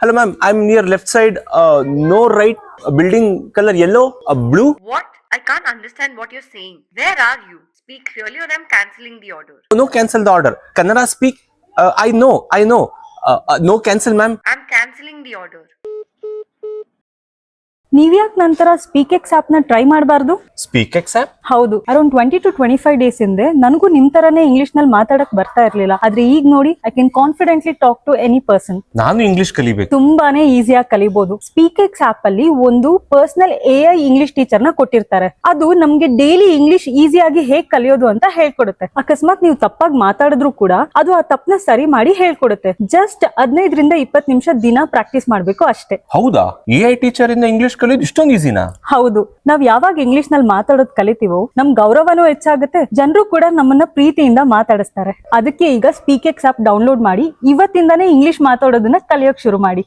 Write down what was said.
Hello, ma'am. I'm near left side. No right. Building color yellow. Blue. What? I can't understand what you're saying. Where are you? Speak clearly or I'm cancelling the order. No, cancel the order. Kannada speak. I know. No, cancel, ma'am. I'm cancelling the order. ನೀವ್ಯಾಕ್ ನಂತರ speak X app ನ try ಮಾಡಬಾರ್ದು? Speak X app. ಹೌದು, around 20 to 25 days ಹಿಂದೆ ನನಗೂ ನಿಮ್ ತರನೇ English ನಲ್ಲಿ ಮಾತಾಡಕ್ ಬರ್ತಾ ಇರ್ಲಿಲ್ಲ. ಆದ್ರೆ ಈಗ ನೋಡಿ I can confidently talk to any person. ನಾನು ಇಂಗ್ಲಿಷ್ ಕಲಿಬೇಕು. ತುಂಬಾನೇ ಈಸಿಯಾಗಿ ಕಲಿಬಹುದು. ಸ್ಪೀಕ್ ಎಕ್ಸ್ ಆಪ್ ಅಲ್ಲಿ ಒಂದು ಪರ್ಸನಲ್ AI ಇಂಗ್ಲಿಷ್ ಟೀಚರ್ ನ ಕೊಟ್ಟಿರ್ತಾರೆ. ಅದು ನಮ್ಗೆ ಡೈಲಿ ಇಂಗ್ಲಿಷ್ ಈಸಿಯಾಗಿ ಹೇಗ್ ಕಲಿಯೋದು ಅಂತ ಹೇಳ್ಕೊಡುತ್ತೆ. ಅಕಸ್ಮಾತ್ ನೀವು ತಪ್ಪಾಗಿ ಮಾತಾಡಿದ್ರು ಕೂಡ ಅದು ಆ ತಪ್ಪನ ಸರಿ ಮಾಡಿ ಹೇಳ್ಕೊಡುತ್ತೆ. ಜಸ್ಟ್ 15 ರಿಂದ 20 ನಿಮಿಷ ದಿನ ಪ್ರಾಕ್ಟೀಸ್ ಮಾಡ್ಬೇಕು ಅಷ್ಟೇ. ಹೌದಾ? AI ಟೀಚರ್ ಇಂದ ಇಂಗ್ಲಿಷ್ ಕಲಿಯೋದು ಇಷ್ಟೊಂದು ಈಸಿನಾ? ಹೌದು, ನಾವ್ ಯಾವಾಗ ಇಂಗ್ಲಿಷ್ ನಲ್ಲಿ ಮಾತಾಡೋದು ಕಲಿತೀವೋ ನಮ್ ಗೌರವನೂ ಹೆಚ್ಚಾಗುತ್ತೆ, ಜನರು ಕೂಡ ನಮ್ಮನ್ನ ಪ್ರೀತಿಯಿಂದ ಮಾತಾಡಿಸ್ತಾರೆ. ಅದಕ್ಕೆ ಈಗ ಸ್ಪೀಕ್ ಎಕ್ಸ್ ಆಪ್ ಡೌನ್ಲೋಡ್ ಮಾಡಿ ಇವತ್ತಿಂದಾನೇ ಇಂಗ್ಲಿಷ್ ಮಾತಾಡೋದನ್ನ ಕಲಿಯೋಕ್ ಶುರು ಮಾಡಿ.